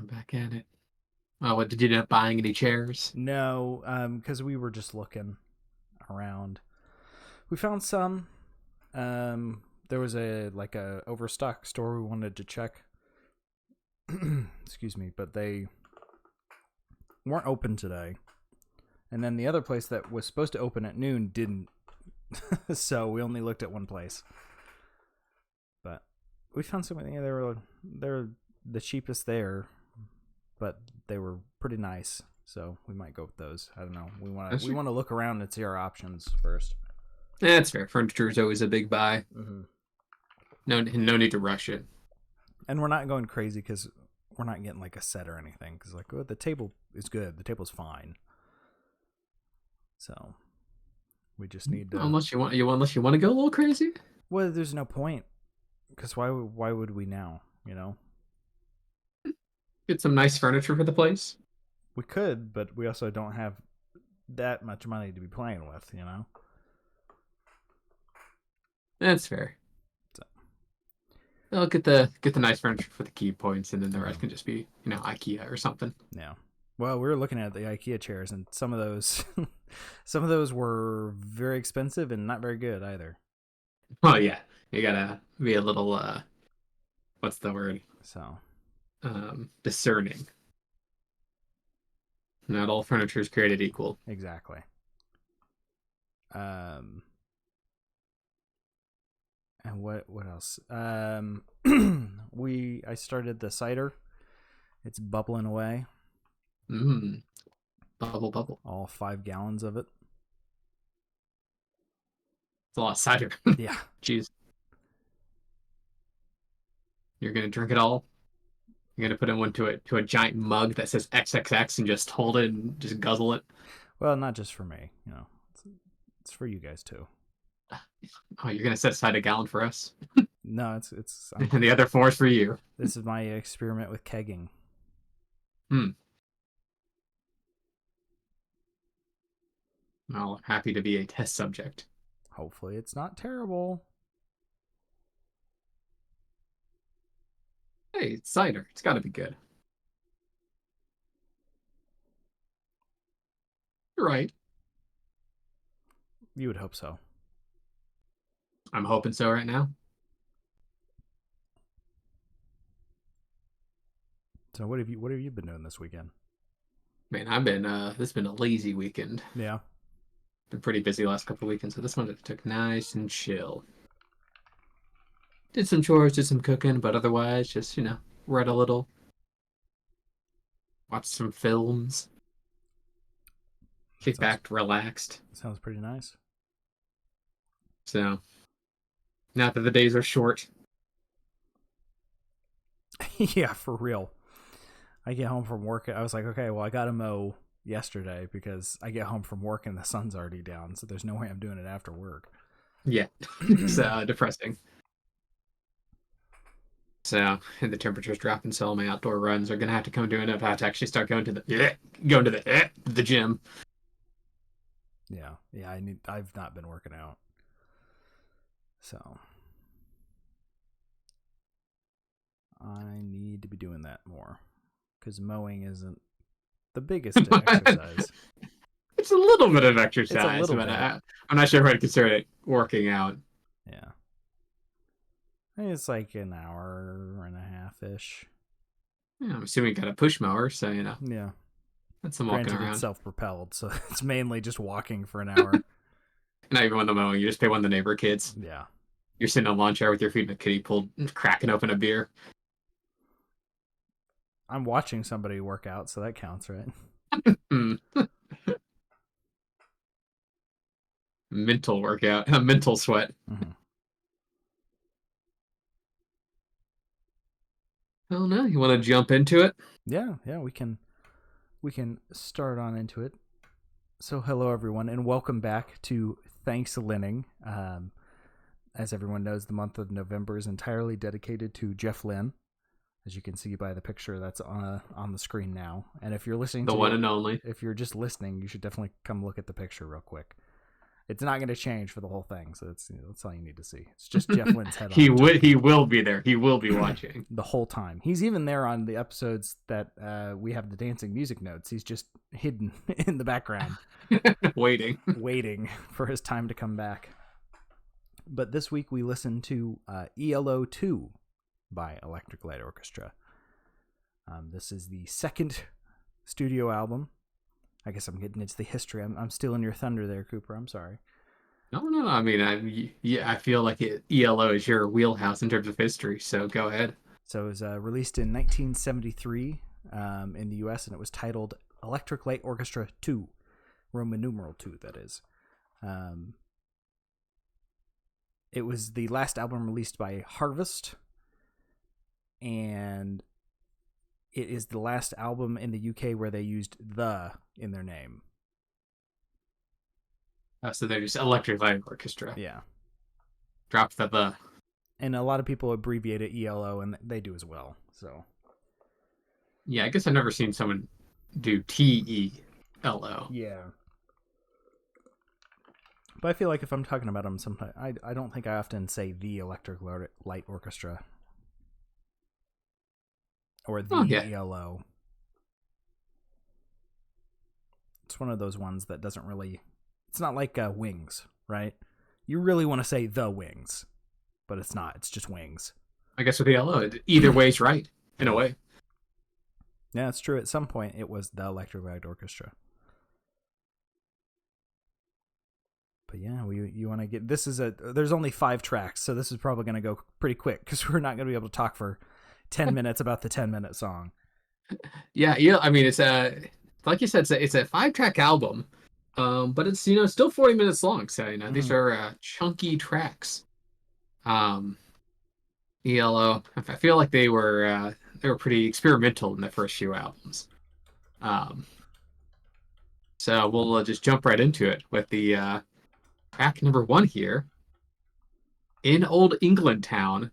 back at it. Oh, what did you end up buying? Any chairs? No, because we were just looking around. We found some. There was a overstock store we wanted to check. Excuse me, but they weren't open today. And then the other place that was supposed to open at noon didn't. So we only looked at one place. But we found something. Yeah, they're the cheapest there, but they were pretty nice. So we might go with those. I don't know. We want to look around and see our options first. Yeah, that's fair. Furniture is always a big buy. Mm-hmm. No need to rush it. And we're not going crazy because we're not getting like a set or anything. Because the table is good. The table's fine. So we just need to. Unless you want to go a little crazy. Well, there's no point. Because why would we now? You know. Get some nice furniture for the place. We could, but we also don't have that much money to be playing with. You know. That's fair. So, I'll get the nice furniture for the key points, and then the rest can just be IKEA or something. Yeah. Well, we were looking at the IKEA chairs, and some of those were very expensive and not very good either. Oh yeah, you gotta be a little what's the word? So, discerning. Not all furniture is created equal. Exactly. And what else? I started the cider. It's bubbling away. Bubble. All 5 gallons of it. It's a lot of cider. Yeah. Jeez. You're gonna drink it all? You're gonna put it into a giant mug that says XXX and just hold it and just guzzle it? Well, not just for me. It's for you guys too. Oh, you're gonna set aside a gallon for us? No, it's. And the other 4 is for you. This is my experiment with kegging. Well, I'm happy to be a test subject. Hopefully, it's not terrible. Hey, it's cider. It's got to be good. You're right. You would hope so. I'm hoping so right now. So what have you been doing this weekend? Man, I've been this has been a lazy weekend. Yeah. Been pretty busy the last couple of weekends, so this one took nice and chill. Did some chores, did some cooking, but otherwise just, read a little. Watched some films. Kick back, relaxed. Sounds pretty nice. So, not that the days are short. Yeah, for real. I get home from work. I was like, okay, well, I got to mow yesterday because I get home from work and the sun's already down. So there's no way I'm doing it after work. Yeah. It's depressing. So, and the temperature's dropping, so all my outdoor runs are going to have to come to an end. I have to actually start going to the gym. Yeah. I've not been working out. So I need to be doing that more because mowing isn't the biggest exercise. It's a little bit of exercise, but I'm not sure if I'd consider it working out. Yeah. I think it's like an hour and a half-ish. Yeah, I'm assuming you got a push mower, so Yeah. That's some walking Granted, around. it's self-propelled, so it's mainly just walking for an hour. Not even one of the mowing. You just pay one of the neighbor kids. Yeah. You're sitting on a lawn chair with your feet in a kiddie pool, cracking open a beer. I'm watching somebody work out, so that counts, right? Mental workout. A mental sweat. Mm-hmm. Oh no, you want to jump into it? Yeah, we can start on into it. So hello everyone and welcome back to Thanks-Lynning. As everyone knows, the month of November is entirely dedicated to Jeff Lynne. As you can see by the picture that's on the screen now. And if you're listening the one and only. If you're just listening, you should definitely come look at the picture real quick. It's not going to change for the whole thing, so that's all you need to see. It's just Jeff Lynne's head. He will be there. He will be watching the whole time. He's even there on the episodes that we have the dancing music notes. He's just hidden in the background, waiting for his time to come back. But this week we listened to ELO 2 by Electric Light Orchestra. This is the second studio album. I guess I'm getting into the history. I'm stealing your thunder there, Cooper. I'm sorry. No. I mean, I feel like ELO is your wheelhouse in terms of history, so go ahead. So it was released in 1973 in the U.S., and it was titled Electric Light Orchestra 2, Roman numeral 2, that is. It was the last album released by Harvest, and it is the last album in the UK where they used "the" in their name. So they're just Electric Light Orchestra. Yeah. Drop the. And a lot of people abbreviate it ELO, and they do as well. So. Yeah, I guess I've never seen someone do TELO. Yeah. But I feel like if I'm talking about them, sometimes I don't think I often say the Electric Light Orchestra. Or the ELO. It's one of those ones that doesn't really... It's not like Wings, right? You really want to say the Wings, but it's not. It's just Wings. I guess with ELO, either way's right, in a way. Yeah, it's true. At some point, it was the Electric Light Orchestra. But yeah, you want to get... There's only 5 tracks, so this is probably going to go pretty quick, because we're not going to be able to talk for 10 minutes about the 10-minute song. Yeah. I mean, it's like you said, it's a 5-track album, but it's still 40 minutes long. So these are chunky tracks. ELO, I feel like they were pretty experimental in the first few albums. So we'll just jump right into it with the track number 1 here. In Old England Town,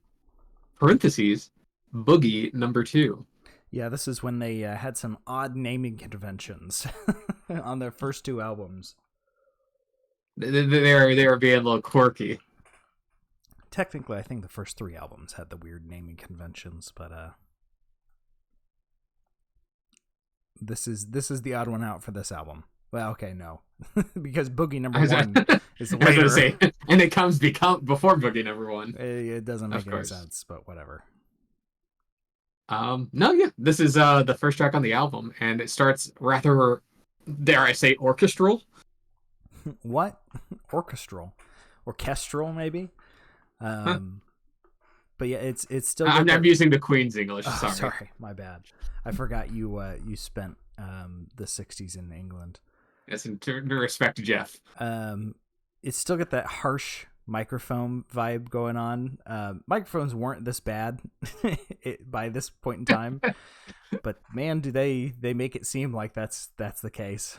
parentheses, Boogie number 2. Yeah, this is when they had some odd naming conventions on their first 2 albums. They were being a little quirky. Technically, I think the first 3 albums had the weird naming conventions, but this is the odd one out for this album. Well, okay, no, because Boogie number 1 is later. Say, and it comes before Boogie number 1. It doesn't make any sense, but whatever. This is the first track on the album, and it starts rather, dare I say, orchestral. What? Orchestral, maybe. But yeah, it's still. I'm using the Queen's English. Oh, sorry, my bad. I forgot you spent the 60s in England. Yes, in respect to Jeff. It's still got that harsh microphone vibe going on. Microphones weren't this bad by this point in time, but man, do they make it seem like that's the case.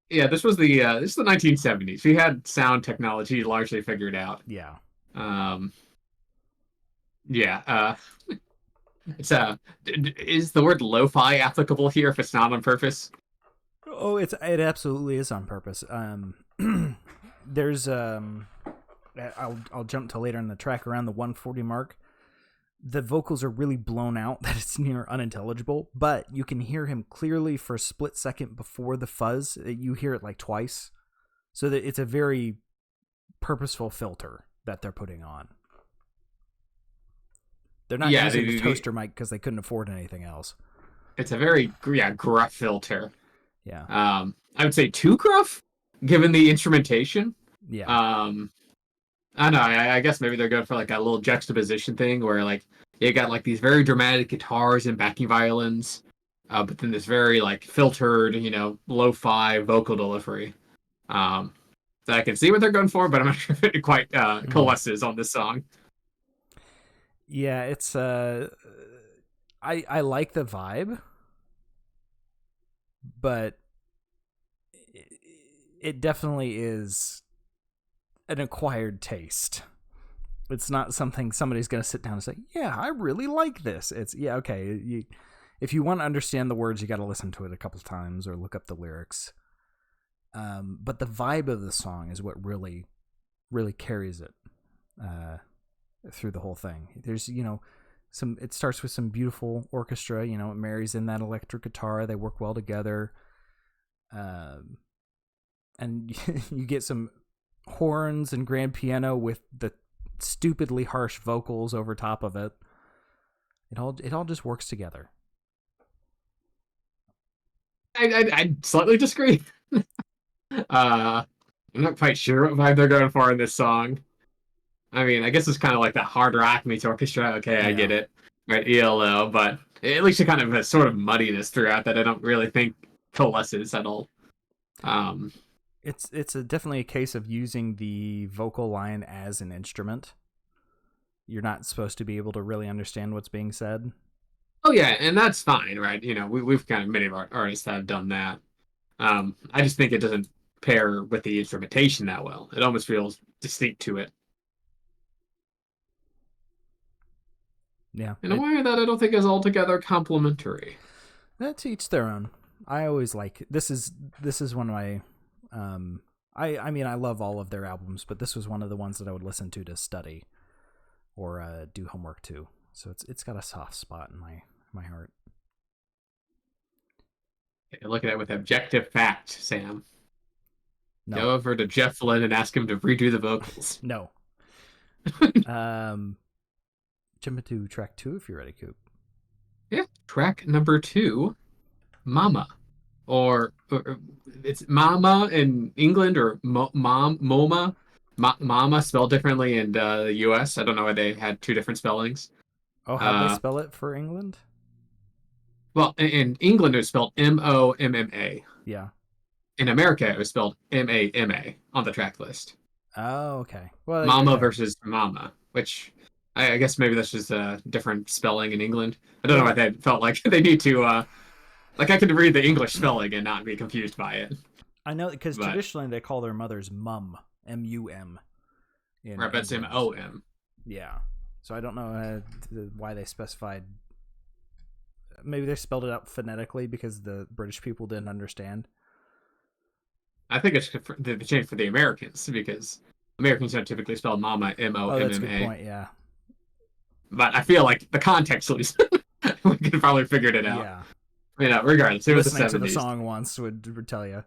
Yeah, this is the 1970s. We had sound technology largely figured out. Yeah. It's is the word lo-fi applicable here if it's not on purpose? Oh, it absolutely is on purpose. There's I'll jump to later in the track around the 140 mark. The vocals are really blown out that it's near unintelligible, but you can hear him clearly for a split second before the fuzz. You hear it like twice. So that it's a very purposeful filter that they're putting on. They're not using a toaster mic because they couldn't afford anything else. It's a very gruff filter. Yeah. I would say too gruff, given the instrumentation. Yeah. I don't know. I guess maybe they're going for like a little juxtaposition thing where like you got like these very dramatic guitars and backing violins, but then this very like filtered, lo-fi vocal delivery. So I can see what they're going for, but I'm not sure if it quite coalesces on this song. Yeah, it's I like the vibe, but it definitely is an acquired taste. It's not something somebody's going to sit down and say, yeah, I really like this. It's, yeah, okay. If you want to understand the words, you got to listen to it a couple times or look up the lyrics. But the vibe of the song is what really, really carries it through the whole thing. There's, it starts with some beautiful orchestra, it marries in that electric guitar. They work well together. And you get some horns and grand piano with the stupidly harsh vocals over top of it. It all just works together. I slightly disagree. I'm not quite sure what vibe they're going for in this song. I mean, I guess it's kind of like that hard rock meets orchestra. Okay, I get it. Right, ELO, but at least it kind of has sort of muddiness throughout that I don't really think coalesces at all. It's definitely a case of using the vocal line as an instrument. You're not supposed to be able to really understand what's being said. Oh yeah, and that's fine, right? We've kind of many of our artists have done that. I just think it doesn't pair with the instrumentation that well. It almost feels distinct to it. Yeah. In a way that I don't think is altogether complementary. To each their own. I always like this is one of my I mean I love all of their albums, but this was one of the ones that I would listen to study or do homework to. So it's got a soft spot in my heart. Look at it with objective fact, Sam. No. Go over to Jeff Lynne and ask him to redo the vocals. No. Jump into track 2 if you're ready, Coop. Yeah, track number 2, Mama. Or it's Mama in England or MoMA. Mama spelled differently in the US. I don't know why they had 2 different spellings. Oh, how'd they spell it for England? Well, in England it was spelled MOMMA. Yeah. In America it was spelled MAMA on the track list. Oh, okay. Well, Mama versus Mama, which I guess maybe that's just a different spelling in England. I don't know why they felt like they need to like I could read the English spelling and not be confused by it. I know because traditionally they call their mothers mum, M-U-M. Right, that's M-O-M. Yeah. So I don't know why they specified. Maybe they spelled it out phonetically because the British people didn't understand. I think it's the change for the Americans because Americans don't typically spell mama M-O-M-M-A. Oh, that's a good point, yeah. But I feel like the context clues, we could have probably figured it out. Yeah. Regardless, it was the 70s. Listening to the song once would tell you.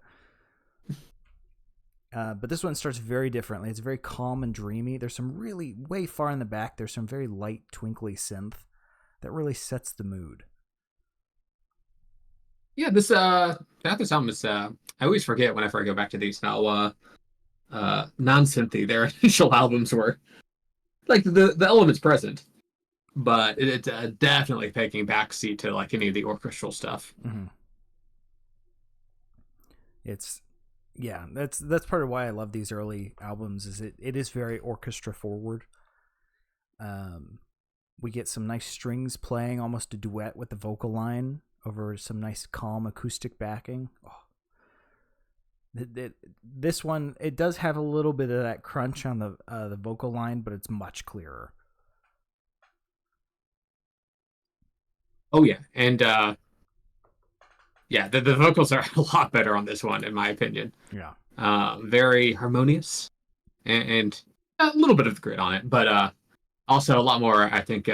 But this one starts very differently. It's very calm and dreamy. There's some really, way far in the back, there's some very light, twinkly synth that really sets the mood. Yeah, this album is I always forget whenever I go back to these how non-synthy their initial albums were. Like the element's present, but it's definitely taking backseat to like any of the orchestral stuff. Mm-hmm. That's part of why I love these early albums. Is it is very orchestra forward. We get some nice strings playing, almost a duet with the vocal line over some nice calm acoustic backing. This one, it does have a little bit of that crunch on the vocal line, but it's much clearer. Oh yeah, and yeah, the vocals are a lot better on this one, in my opinion. Yeah, very harmonious, and a little bit of grit on it, but also a lot more, I think,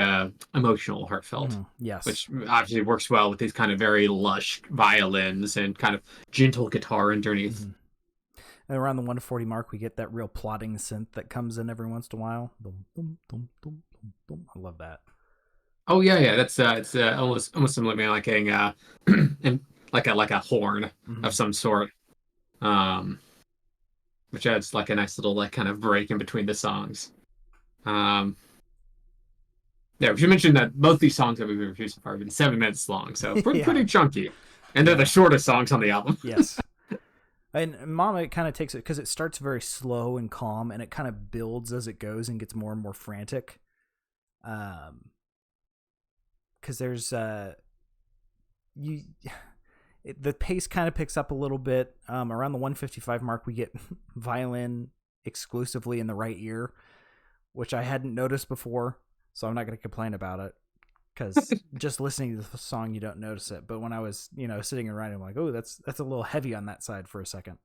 emotional, heartfelt. Yes, which obviously works well with these kind of very lush violins and kind of gentle guitar underneath. Mm-hmm. And around the 140 mark, we get that real plodding synth that comes in every once in a while. Dum, dum, dum, dum, dum, dum. I love that. Oh yeah, that's it's almost similar to like a like a horn of some sort, which adds like a nice little like kind of break in between the songs. Yeah, we should mention that both these songs that we've reviewed so far have been 7 minutes long, so pretty chunky, and they're the shortest songs on the album. Yes. And Mama, it kind of takes it because it starts very slow and calm, and it kind of builds as it goes and gets more and more frantic. Because there's the pace kind of picks up a little bit. Around the 155 mark, we get violin exclusively in the right ear, which I hadn't noticed before, so I'm not going to complain about it. Because just listening to the song, you don't notice it. But when I was, sitting and writing, I'm like, oh, that's a little heavy on that side for a second.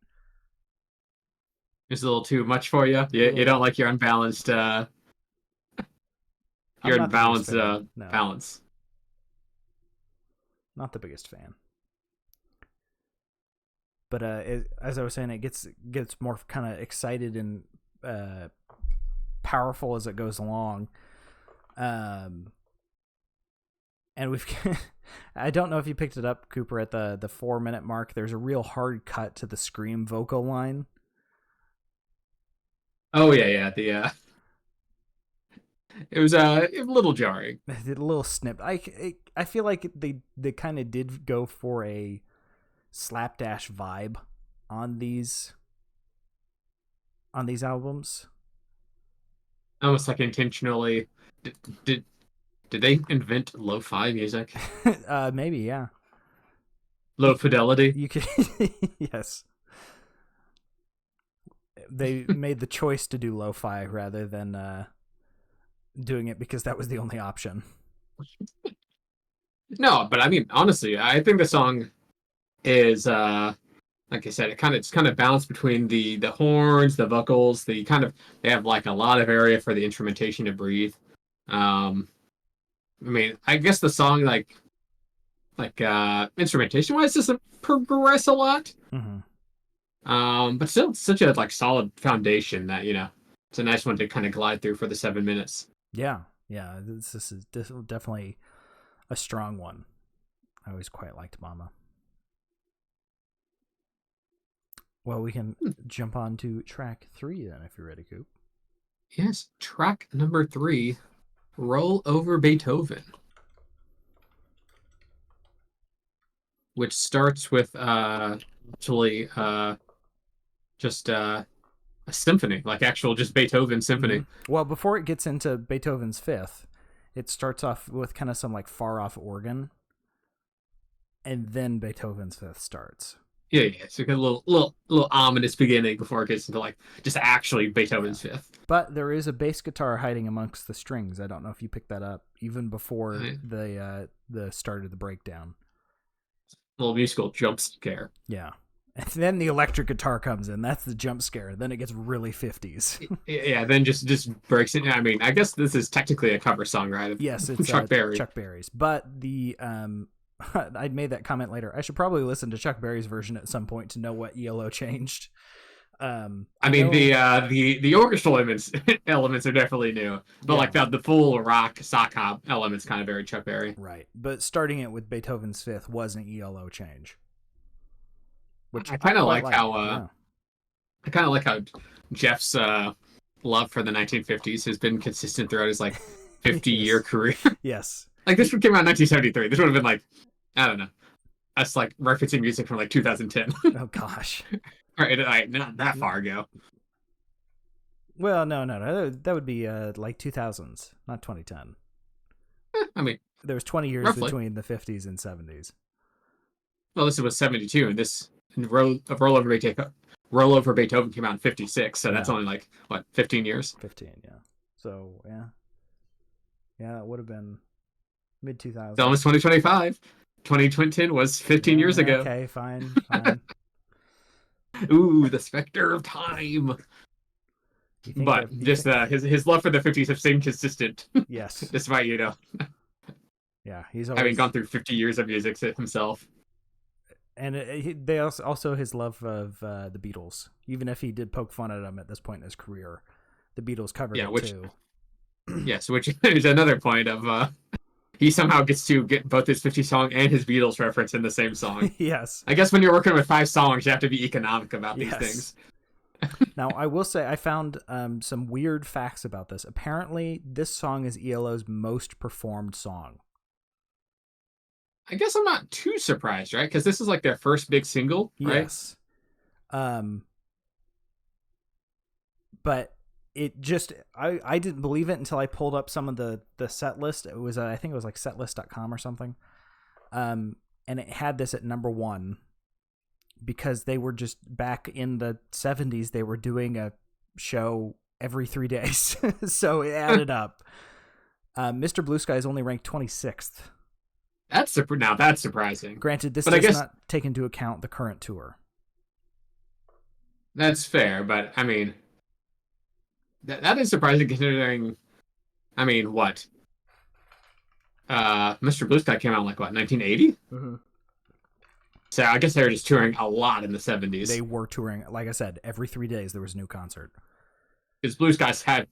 It's a little too much for you. You don't like I'm your not the biggest unbalanced fan. No, balance. not the biggest fan. But as I was saying, it gets more kind of excited and powerful as it goes along. And we've I don't know if you picked it up, Cooper, at the 4-minute mark. There's a real hard cut to the scream vocal line. Oh yeah. It was a little jarring. A little snip. I feel like they kind of did go for a slapdash vibe on these albums. Almost like intentionally. Did did they invent lo-fi music? Maybe, yeah. Low fidelity? You could yes. They made the choice to do lo-fi rather than doing it because that was the only option. No, but I mean, honestly, I think the song is like I said, it's kind of balanced between the horns, the vocals, they have like a lot of area for the instrumentation to breathe. Um, I mean, I guess the song instrumentation wise doesn't progress a lot. Mm-hmm. But still it's such a like solid foundation that, it's a nice one to kind of glide through for the 7 minutes. Yeah. This is definitely a strong one. I always quite liked Mama. Well, we can jump on to track 3 then, if you're ready, Coop. Yes, track number 3, Roll Over Beethoven, which starts with actually just a symphony, like actual just Beethoven symphony. Mm-hmm. Well, before it gets into Beethoven's Fifth, it starts off with kind of some like far off organ, and then Beethoven's Fifth starts. Yeah. So a little ominous beginning before it gets into like just actually Beethoven's Fifth. But there is a bass guitar hiding amongst the strings. I don't know if you picked that up even before the start of the breakdown. Little musical jump scare. Yeah. And then the electric guitar comes in. That's the jump scare. Then it gets really 50s. Yeah, then just breaks it. I mean, I guess this is technically a cover song, right? Yes, it's Chuck Berry. Chuck Berry's. But the I'd made that comment later. I should probably listen to Chuck Berry's version at some point to know what ELO changed. I mean, the orchestral elements are definitely new, but like the full rock sock hop elements kind of very Chuck Berry. Right, but starting it with Beethoven's Fifth was an ELO change. Which I kind of like how I kind of like how Jeff's love for the 1950s has been consistent throughout his like 50-year career. Yes, like this one came out in 1973. This would have been like, I don't know, us like referencing music from like 2010. Oh gosh. Right, not that far ago. Well, no. That would be like 2000s, not 2010. I mean, there was 20 years roughly between the 50s and 70s. Well, this was 72, and this Roll Over Beethoven came out in 56, so that's only like, what, 15 years? 15, yeah. So, yeah. Yeah, it would have been mid-2000s. It's almost 2025. 2020 was 15 years ago. Okay, fine. Ooh, the specter of time. But just his love for the 50s have stayed consistent. Yes. Despite, yeah, he's always having gone through 50 years of music himself. And they also his love of the Beatles. Even if he did poke fun at them at this point in his career, the Beatles covered it too. Yes, which is another point of he somehow gets to get both his 50 song and his Beatles reference in the same song. Yes. I guess when you're working with 5 songs, you have to be economic about these things. Now, I will say I found some weird facts about this. Apparently, this song is ELO's most performed song. I guess I'm not too surprised, right? Because this is like their first big single, right? Yes. But it just I didn't believe it until I pulled up some of the set list. It was I think it was like setlist.com or something. And it had this at number 1 because they were just back in the 70s. They were doing a show every 3 days, so it added up. Mr. Blue Sky is only ranked 26th. That's surprising. Granted, this does not take into account the current tour. That's fair, but I mean, that is surprising considering. I mean, what? Mr. Blue Sky came out in like what, 1980? Mm-hmm. So I guess they were just touring a lot in the 70s. They were touring, like I said, every 3 days there was a new concert. Because Blue Skies had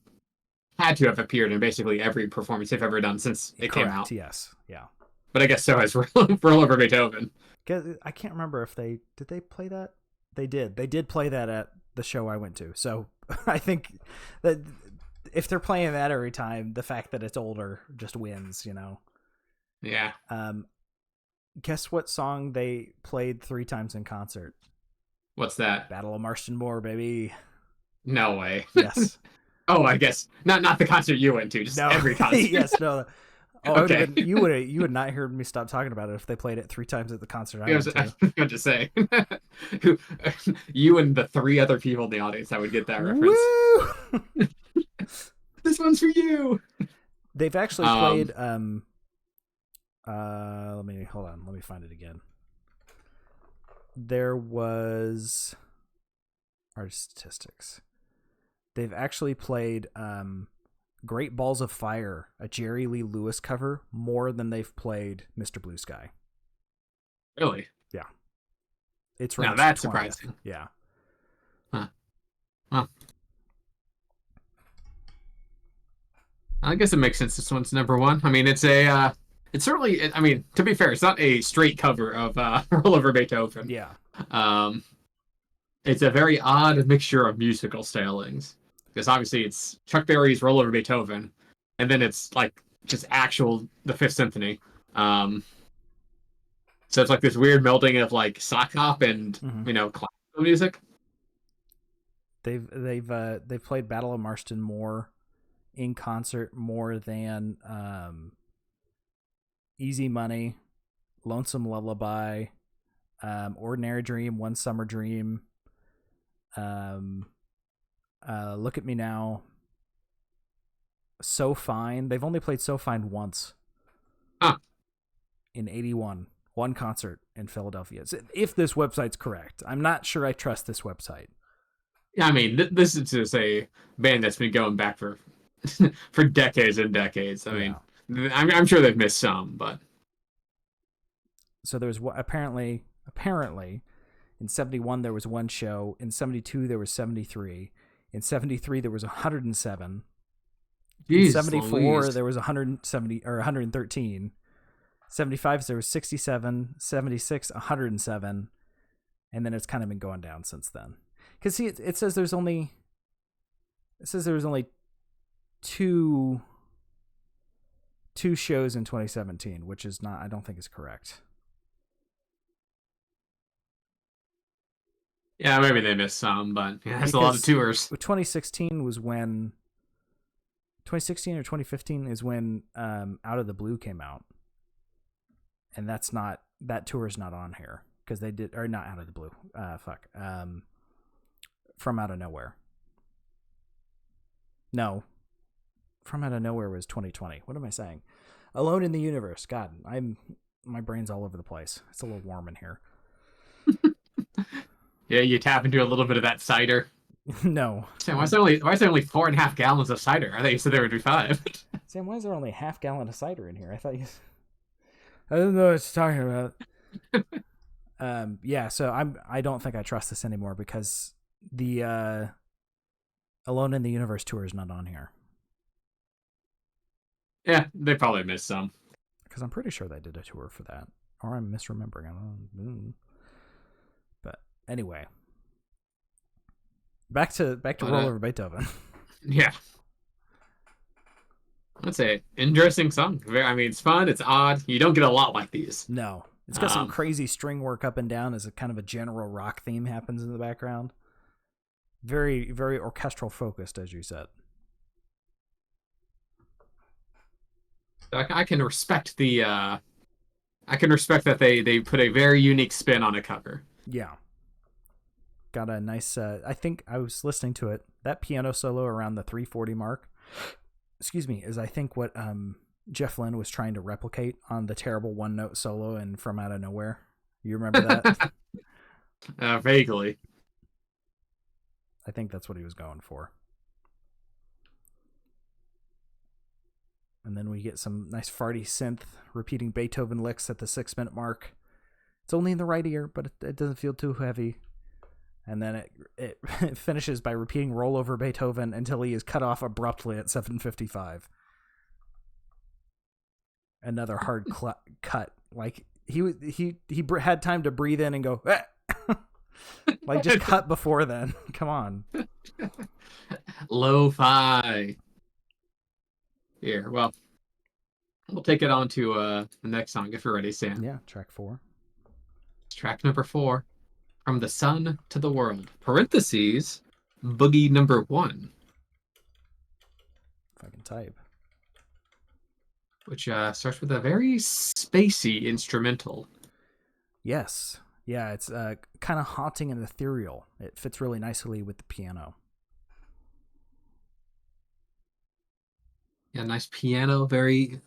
to have appeared in basically every performance they've ever done since it came Correct. out. Yes. Yeah. But I guess so has Roll Over Beethoven. I can't remember if they play that. They did. They did play that at the show I went to. So I think that if they're playing that every time, the fact that it's older just wins. Yeah. Guess what song they played 3 times in concert? What's that? Battle of Marston Moor, baby. No way. Yes. Oh, I guess not the concert you went to, just No. every concert. Yes, no. Oh, okay. you would not hear me stop talking about it if they played it 3 times at the concert I went to. I'm just saying. You and the 3 other people in the audience that would get that reference. Woo! This one's for you. They've actually played let me find it again. There was our statistics. They've actually played Great Balls of Fire, a Jerry Lee Lewis cover, more than they've played Mr. Blue Sky. Really? Yeah. It's now that's 20th. Surprising. Yeah. Huh. I guess it makes sense. This one's number 1. I mean, it's certainly. I mean, to be fair, it's not a straight cover of Roll Over Beethoven. Yeah. It's a very odd mixture of musical stylings. Because obviously it's Chuck Berry's Roll Over Beethoven, and then it's like just actual the Fifth Symphony. So it's like this weird melding of like sock hop and classical music. They've played Battle of Marston Moor in concert more than Easy Money, Lonesome Lullaby, Ordinary Dream, One Summer Dream, Look at Me Now, So Fine. They've only played So Fine once. In 81. One concert in Philadelphia. If this website's correct. I'm not sure I trust this website. Yeah, I mean, this is just a band that's been going back for for decades and decades. I mean, I'm sure they've missed some, but so there's apparently in 71 there was one show, in 72 there was 73, in 73 there was 107, in 74 Louise. there was 170 or 113, 75 there was 67, 76 107, and then it's kind of been going down since then. Because see, it says there was only two shows in 2017, which is not, I don't think is correct. Yeah, maybe they missed some, but there's a lot of tours. 2016 was when 2016 or 2015 is when Out of the Blue came out, and that tour is not on here because they did, or not Out of the Blue, From Out of Nowhere. No, From Out of Nowhere was 2020. What am I saying? Alone in the Universe. God, my brain's all over the place. It's a little warm in here. Yeah, you tap into a little bit of that cider. No. Sam, why is there only 4.5 gallons of cider? I thought you said there would be 5. Sam, why is there only a half gallon of cider in here? I don't know what it's talking about. Yeah, so I don't think I trust this anymore because the Alone in the Universe tour is not on here. Yeah, they probably missed some. Because I'm pretty sure they did a tour for that. Or I'm misremembering. I don't know. But anyway. Back to Roll Over Beethoven. Yeah. That's an interesting song. I mean, it's fun. It's odd. You don't get a lot like these. No. It's got some crazy string work up and down as a kind of a general rock theme happens in the background. Very, very orchestral focused, as you said. I can respect that they put a very unique spin on a cover. Yeah. Got a nice, I think I was listening to it. That piano solo around the 340 mark, is I think what Jeff Lynne was trying to replicate on the terrible one note solo in From Out of Nowhere. You remember that? Vaguely. I think that's what he was going for. And then we get some nice farty synth repeating Beethoven licks at the 6-minute mark. It's only in the right ear, but it doesn't feel too heavy. And then it finishes by repeating rollover Beethoven until he is cut off abruptly at 7:55. Another hard cut. Like he had time to breathe in and go, eh! Like just cut before then. Come on. Lo-fi. Here, well, we'll take it on to the next song if you're ready, Sam. Yeah, track 4. It's track number 4, From the Sun to the World. Parentheses, Boogie number 1. If I can type. Which starts with a very spacey instrumental. Yes. Yeah, it's kind of haunting and ethereal. It fits really nicely with the piano. Yeah, nice piano, very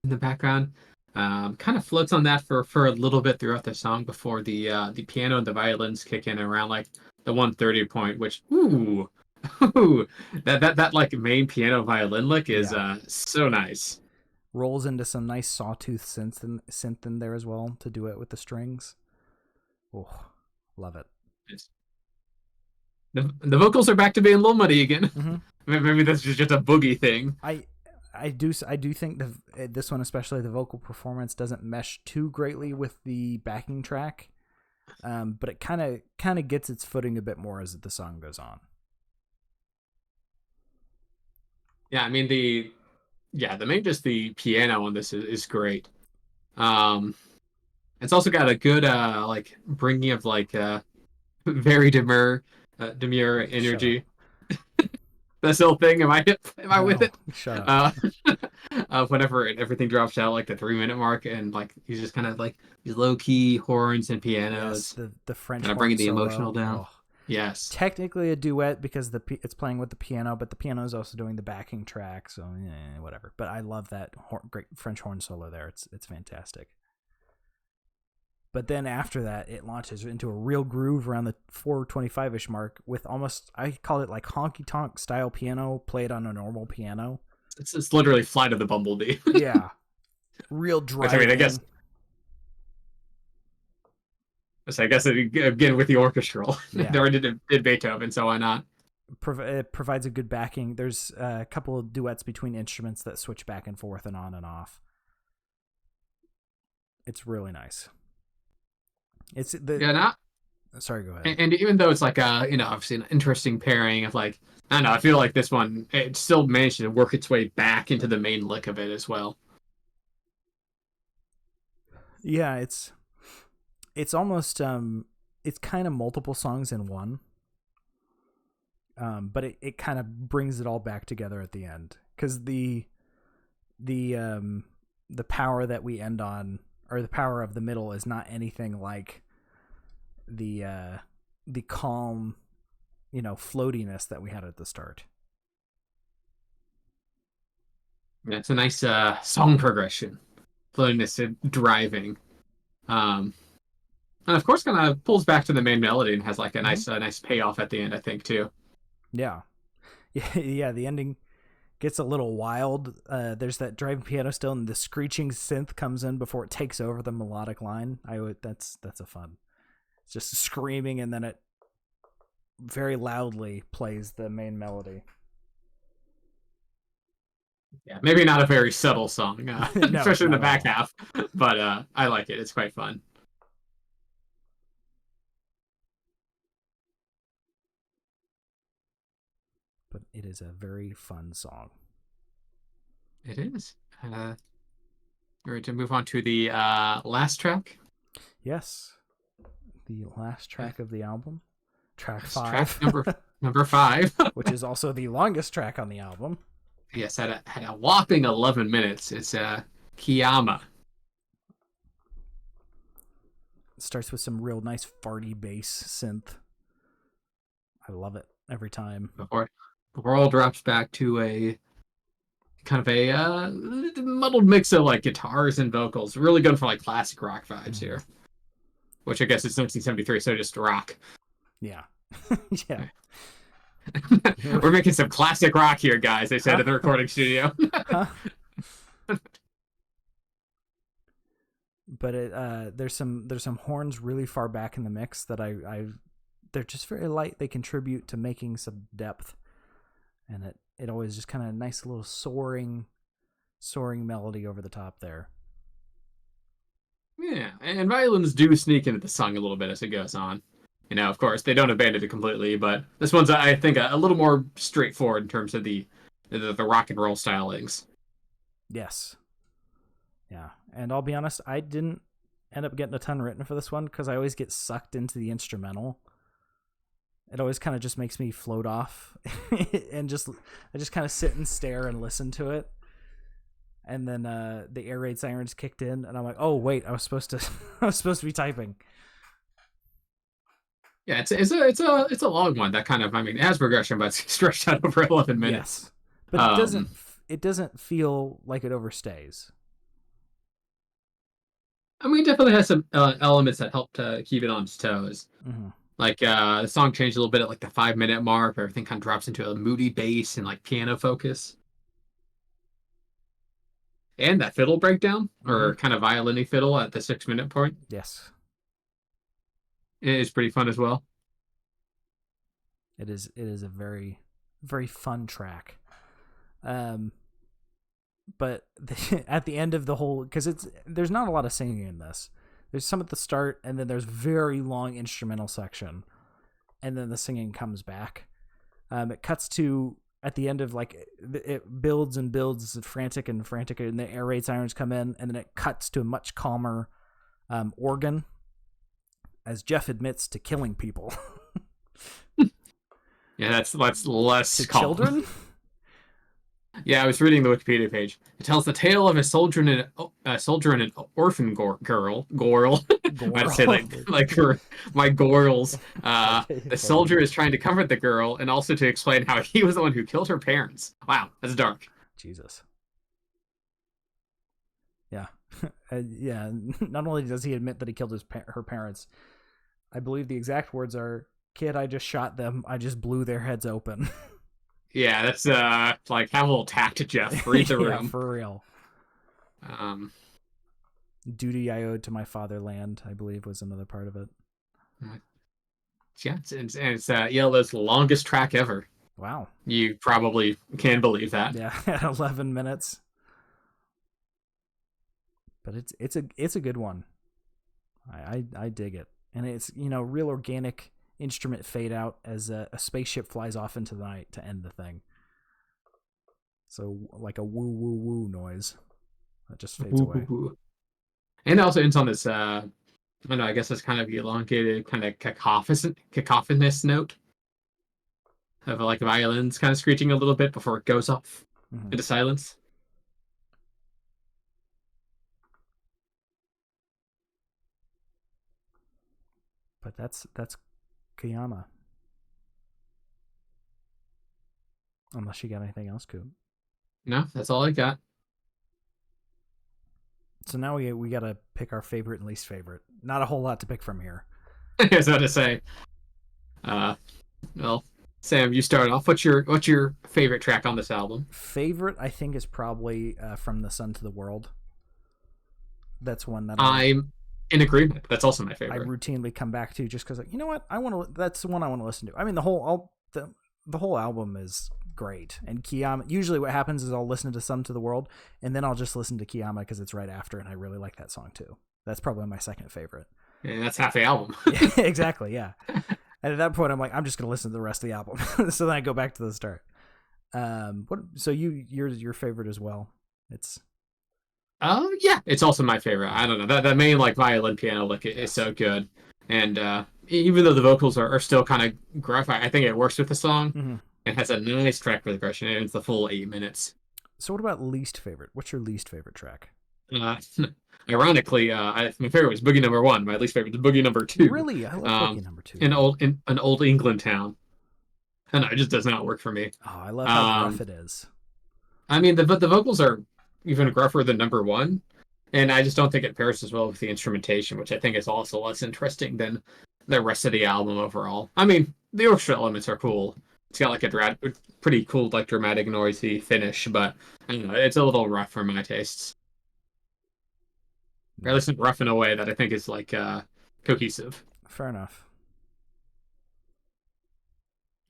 in the background. Kind of floats on that for a little bit throughout the song before the piano and the violins kick in around like the 130 point, which ooh, that like main piano violin lick is so nice. Rolls into some nice sawtooth synth in there as well to do it with the strings. Oh, love it. It's, the vocals are back to being low muddy again. Mm-hmm. Maybe that's just a boogie thing. I do think this one, especially the vocal performance, doesn't mesh too greatly with the backing track, but it kind of gets its footing a bit more as the song goes on. Yeah, I mean the the piano on this is great. It's also got a good like bringing of like very demure energy. This whole thing, am I with it? Shut up. Whenever everything drops out like the 3-minute mark, and like he's just kind of like these low key horns and pianos. Yes, the French kind of bringing the solo. emotional down. Oh. Yes, technically a duet because it's playing with the piano, but the piano is also doing the backing track, so whatever. But I love that great French horn solo there. It's fantastic. But then after that, it launches into a real groove around the 425-ish mark with almost, I call it like honky-tonk style piano played on a normal piano. It's literally Flight of the Bumblebee. Yeah. Real driving. I guess again with the orchestral. Yeah. They already did Beethoven, so why not? It provides a good backing. There's a couple of duets between instruments that switch back and forth and on and off. It's really nice. Sorry, go ahead. And even though it's like obviously an interesting pairing of like, I don't know, I feel like this one it still managed to work its way back into the main lick of it as well. Yeah, it's almost it's kind of multiple songs in one. But it kind of brings it all back together at the end, because the power that we end on, or the power of the middle, is not anything like the calm, floatiness that we had at the start. Yeah, it's a nice song progression, floatiness and driving, and of course kind of pulls back to the main melody and has like a nice payoff at the end, I think, too. Yeah. Yeah, the ending gets a little wild. There's that driving piano still, and the screeching synth comes in before it takes over the melodic line. That's a fun. It's just screaming, and then it very loudly plays the main melody. Yeah, maybe not a very subtle song, No, especially in the back all. half, but I like it. It's quite fun. But it is a very fun song. It is. We're going to move on to the last track. Yes. The last track of the album. Track 5. Track number 5. Which is also the longest track on the album. Yes, had a whopping 11 minutes. It's Kiyama. It starts with some real nice farty bass synth. I love it every time. Before the world drops back to a kind of a muddled mix of like guitars and vocals. Really good for like classic rock vibes here. Which I guess is 1973, so just rock. Yeah. Yeah. We're making some classic rock here, guys, they said in the recording studio. Huh? But there's some horns really far back in the mix that I they're just very light. They contribute to making some depth, and it always just kind of nice little soaring melody over the top there. Yeah, and violins do sneak into the song a little bit as it goes on. Of course, they don't abandon it completely, but this one's, I think, a little more straightforward in terms of the rock and roll stylings. Yes. Yeah, and I'll be honest, I didn't end up getting a ton written for this one because I always get sucked into the instrumental. It always kind of just makes me float off, and I just kind of sit and stare and listen to it. And then the air raid sirens kicked in, and I'm like, "Oh wait, I was supposed to be typing." Yeah, it's a long one. That kind of, I mean, it has progression, but it's stretched out over 11 minutes. Yes, but it doesn't feel like it overstays. I mean, it definitely has some elements that help to keep it on its toes. Mm-hmm. Like the song changed a little bit at like the 5 minute mark, where everything kind of drops into a moody bass and like piano focus. And that fiddle breakdown, or kind of violin-y fiddle at the 6 minute point. Yes. It is pretty fun as well. It is a very, very fun track. But at the end of the whole, because there's not a lot of singing in this. There's some at the start, and then there's very long instrumental section, and then the singing comes back. It cuts to at the end of it builds and builds, frantic, and the air raid sirens come in, and then it cuts to a much calmer organ as Jeff admits to killing people. Yeah, that's less to calm. Children. Yeah, I was reading the Wikipedia page. It tells the tale of a soldier and an orphan girl. I'd say like for my gorals. The soldier is trying to comfort the girl and also to explain how he was the one who killed her parents. Wow, that's dark. Jesus. Yeah, yeah. Not only does he admit that he killed her parents, I believe the exact words are, "Kid, I just shot them. I just blew their heads open." Yeah, that's like, have a little tact, Jeff. Read the room. Yeah, for real. Duty I owed to my fatherland, I believe, was another part of it. Yeah, it's ELO's longest track ever. Wow. You probably can believe that. Yeah, 11 minutes. But it's a good one. I dig it, and it's real organic instrument fade out as a spaceship flies off into the night to end the thing. So like a woo woo woo noise that just fades away. And it also ends on this I don't know, I guess it's kind of elongated, kind of cacophonous note of like violins kind of screeching a little bit before it goes off into silence. But that's Kiyama. Unless you got anything else, Coop. No, that's all I got. So now we got to pick our favorite and least favorite. Not a whole lot to pick from here. I was about to say. Well, Sam, you start off. What's your favorite track on this album? Favorite, I think, is probably From the Sun to the World. That's one that I'm in agreement. That's also my favorite. I routinely come back to just because, you know what, that's the one I want to listen to. I mean, the whole album is great. And Kiyama, usually what happens is I'll listen to Sun to the World, and then I'll just listen to Kiyama because it's right after, and I really like that song too. That's probably my second favorite. Yeah, that's half the album. Yeah, exactly, yeah. And at that point, I'm like, I'm just going to listen to the rest of the album. So then I go back to the start. So your favorite as well? It's... Yeah, it's also my favorite. I don't know, that main like violin piano lick is so good, and even though the vocals are still kind of gruff, I think it works with the song. Mm-hmm. It has a nice track progression, and it's the full 8 minutes. So what about least favorite? What's your least favorite track? Ironically, my favorite was Boogie Number 1. My least favorite is Boogie Number 2. Really, I love Boogie Number 2. In an old England town. I don't know, it just does not work for me. Oh, I love how gruff it is. I mean, the vocals are even gruffer than Number 1, and I just don't think it pairs as well with the instrumentation, which I think is also less interesting than the rest of the album overall. I mean, the orchestra elements are cool, It's got like a pretty cool, like dramatic, noisy finish, but I don't know, it's a little rough for my tastes. Or at Yeah, least rough in a way that I think is like cohesive. fair enough.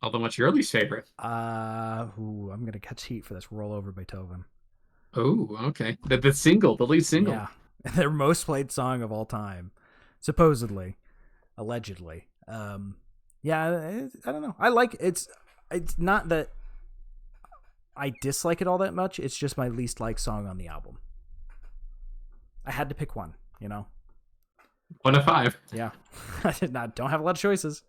Although, what's your least favorite? I'm gonna catch heat for this. Roll over Beethoven. Oh, okay. The lead single. Yeah, their most played song of all time, supposedly, allegedly. Yeah, I don't know. I like it's. It's not that I dislike it all that much. It's just my least liked song on the album. I had to pick one. You know. 1 of 5. Yeah, I did not. Don't have a lot of choices.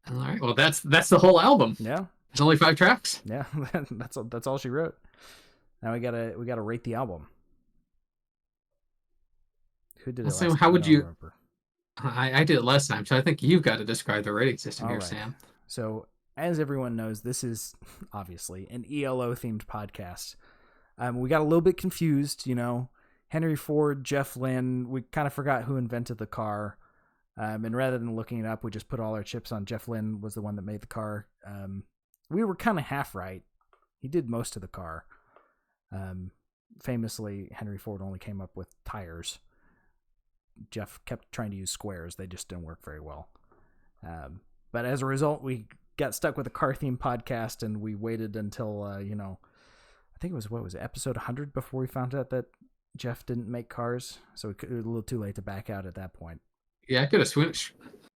All right. Well, that's the whole album. Yeah, It's only 5 tracks. yeah. That's all she wrote. Now we gotta rate the album. Who did it So, last how time? I would don't you? remember. I did it last time, so I think you've got to describe the rating system All here, right. Sam. So, as everyone knows, this is obviously an ELO themed podcast. We got a little bit confused, you know. Henry Ford, Jeff Lynne, we kind of forgot who invented the car. And rather than looking it up, we just put all our chips on Jeff Lynne was the one that made the car. We were kind of half right. He did most of the car. Famously, Henry Ford only came up with tires. Jeff kept trying to use squares. They just didn't work very well. But as a result, we got stuck with a car theme podcast, and we waited until, I think it was, episode 100 before we found out that Jeff didn't make cars. So it was a little too late to back out at that point. Yeah, I could have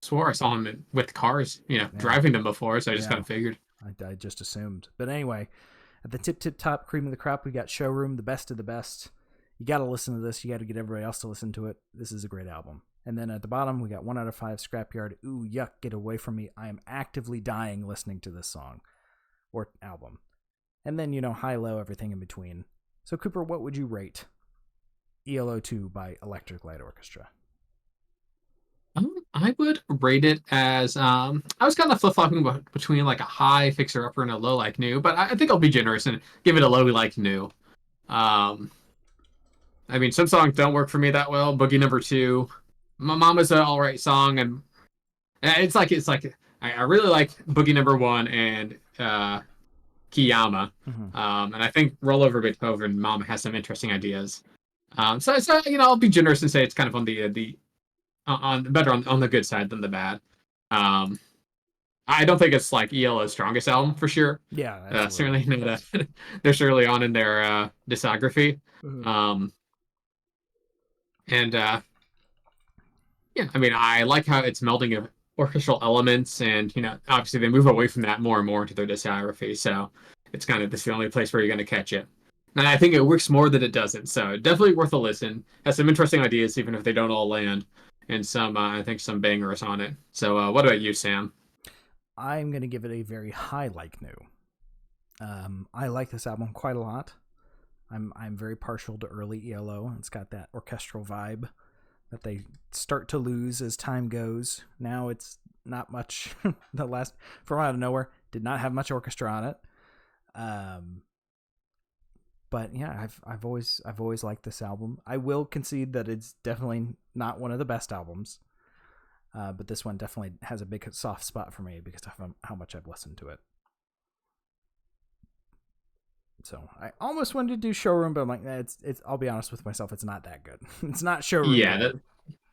swore I saw him with cars, driving them before, so I just kind of figured. I just assumed. But anyway, at the tip top, cream of the crop, we got Showroom, the best of the best. You got to listen to this. You got to get everybody else to listen to it. This is a great album. And then at the bottom, we got 1 out of 5, Scrapyard. Ooh, yuck, get away from me. I am actively dying listening to this song or album. And then, high, low, everything in between. So, Cooper, what would you rate ELO 2 by Electric Light Orchestra? I would rate it as I was kind of flip-flopping between like a high fixer-upper and a low like new, but I think I'll be generous and give it a low like new. I mean, some songs don't work for me that well. Boogie Number 2, My Mama's an all right song, and it's like I really like Boogie Number 1 and Kiyama, Mm-hmm. and I think Rollover Beethoven, Mama has some interesting ideas. So I'll be generous and say it's kind of on the on better on the good side than the bad. I don't think it's like ELO's strongest album for sure. Yeah, Certainly not. They're early on in their discography. Mm-hmm. And yeah, I mean, I like how it's melding of orchestral elements, and obviously they move away from that more and more into their discography. So it's kind of this the only place where you're going to catch it. And I think it works more than it doesn't. So definitely worth a listen. Has some interesting ideas, even if they don't all land, and some I think some bangers on it. So what about you, Sam? I'm going to give it a very high like new. I like this album quite a lot. I'm very partial to early ELO. It's got that orchestral vibe that they start to lose as time goes. Now it's not much. The last From Out of Nowhere did not have much orchestra on it. But yeah, I've always liked this album. I will concede that it's definitely not one of the best albums. But this one definitely has a big soft spot for me because of how much I've listened to it. So I almost wanted to do Showroom, but I'm like, it's. I'll be honest with myself, it's not that good. It's not Showroom.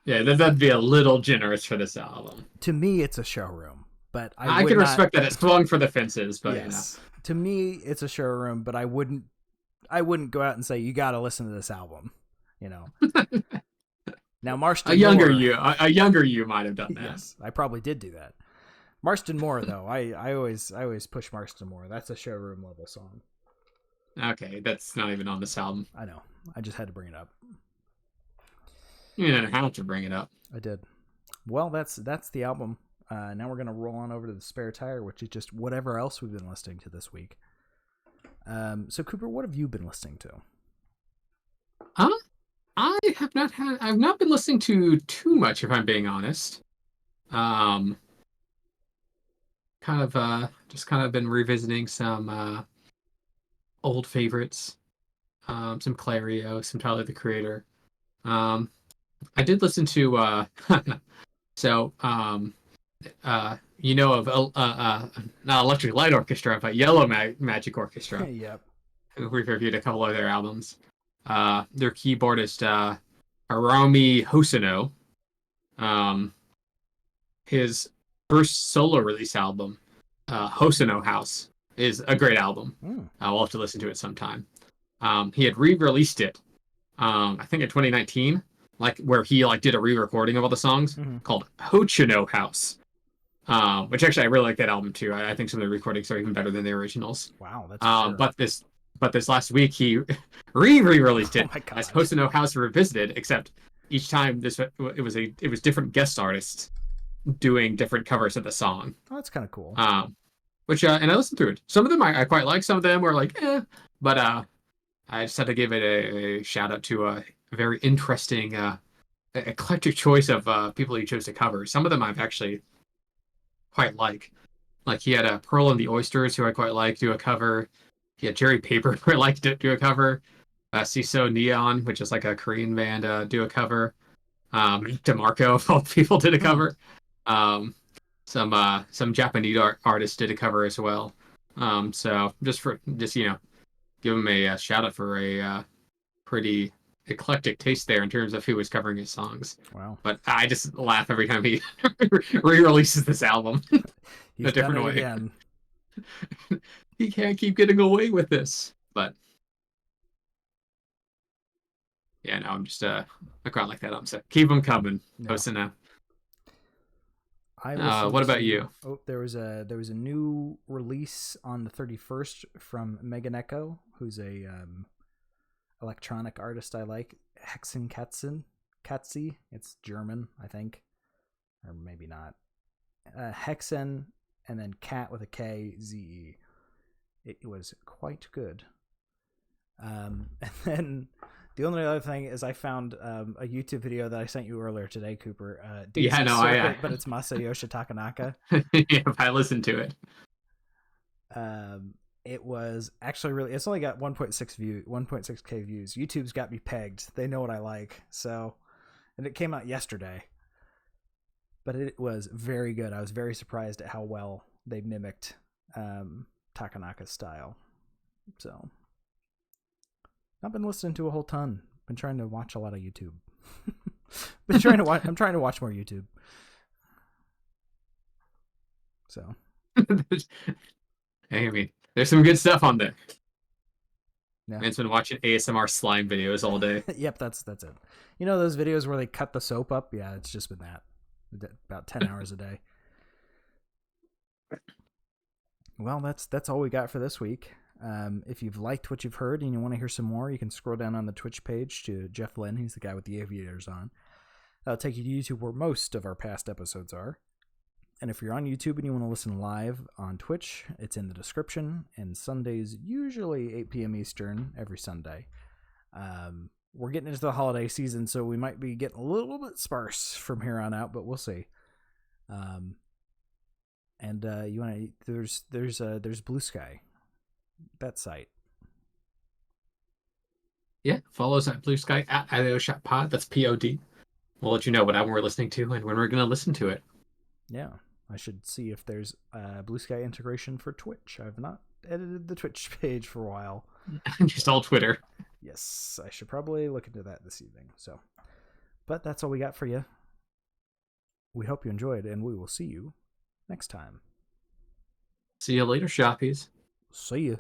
That'd be a little generous for this album. To me, it's a Showroom, but I can respect that it swung for the fences, but yes, to me, it's a Showroom, but I wouldn't go out and say you got to listen to this album. Now, Marston a younger you might have done that. Yes, I probably did do that. Marston Moore, though, I always push Marston Moore. That's a Showroom level song. Okay, that's not even on this album. I know. I just had to bring it up. You didn't have to bring it up. I did. Well, that's the album. Now we're gonna roll on over to the spare tire, which is just whatever else we've been listening to this week. So Cooper, what have you been listening to? I've not been listening to too much, if I'm being honest. Just kind of been revisiting some old favorites. Some Clario, some Tyler the Creator. I did listen to so you know of not Electric Light Orchestra, but Yellow Magic Orchestra. Yep. We've reviewed a couple of their albums. Their keyboardist Hiromi Hosono, um, his first solo release album, Hosono House, is a great album. We'll have to listen to it sometime. He had re-released it, I think in 2019, like where he like did a re-recording of all the songs called Hochino House. Which actually I really like that album too. I think some of the recordings are even better than the originals. Wow, that's for sure. But this last week he re-released it Oh my as gosh. Hosono House Revisited, except each time it was different guest artists doing different covers of the song. Oh, that's kind of cool. Which and I listened through it. Some of them I quite like. Some of them were like, but I just had to give it a shout out to a very interesting eclectic choice of people he chose to cover. Some of them I've actually quite like. Like he had a Pearl and the Oysters, who I quite like, do a cover. He had Jerry Paper, who I like, to do a cover. Siso Neon, which is like a Korean band, do a cover. DeMarco, of all people, did a cover. Some Japanese artists did a cover as well. So just give him a shout out for a pretty eclectic taste there in terms of who was covering his songs. Wow. But I just laugh every time he re-releases this album. He's a different done it way. again. He can't keep getting away with this. But yeah, no, I'm just I quite like that album. So keep them coming. Posting now. What about you? Oh, there was a new release on the 31st from Megan Echo, who's a electronic artist I like. Katzi. It's German, I think, or maybe not. Hexen, and then Cat with a K, Z-E. It was quite good. And then the only other thing is I found a YouTube video that I sent you earlier today, Cooper. But it's Masayoshi Takanaka. Yeah, I listened to it. It was actually really. It's only got 1.6K views. YouTube's got me pegged. They know what I like. So, and it came out yesterday. But it was very good. I was very surprised at how well they mimicked Takanaka's style. So, I've been listening to a whole ton. Been trying to watch a lot of YouTube. I'm trying to watch more YouTube. So, I mean, there's some good stuff on there. Yeah. Man's been watching ASMR slime videos all day. Yep, that's it. You know those videos where they cut the soap up? Yeah, it's just been that. About 10 hours a day. Well, that's all we got for this week. If you've liked what you've heard and you want to hear some more, you can scroll down on the Twitch page to Jeff Lynn. He's the guy with the aviators on. That'll take you to YouTube, where most of our past episodes are. And if you're on YouTube and you want to listen live on Twitch, it's in the description. And Sundays, usually 8 p.m. Eastern, every Sunday. We're getting into the holiday season, so we might be getting a little bit sparse from here on out, but we'll see. You want to? There's Blue Sky, that site. Yeah, follow us at Blue Sky at IOShot Pod. That's POD. We'll let you know what album we're listening to and when we're going to listen to it. Yeah, I should see if there's Blue Sky integration for Twitch. I've not edited the Twitch page for a while. Just all Twitter. Yes, I should probably look into that this evening. So, but that's all we got for you. We hope you enjoyed, and we will see you next time. See you later, shoppies. See you.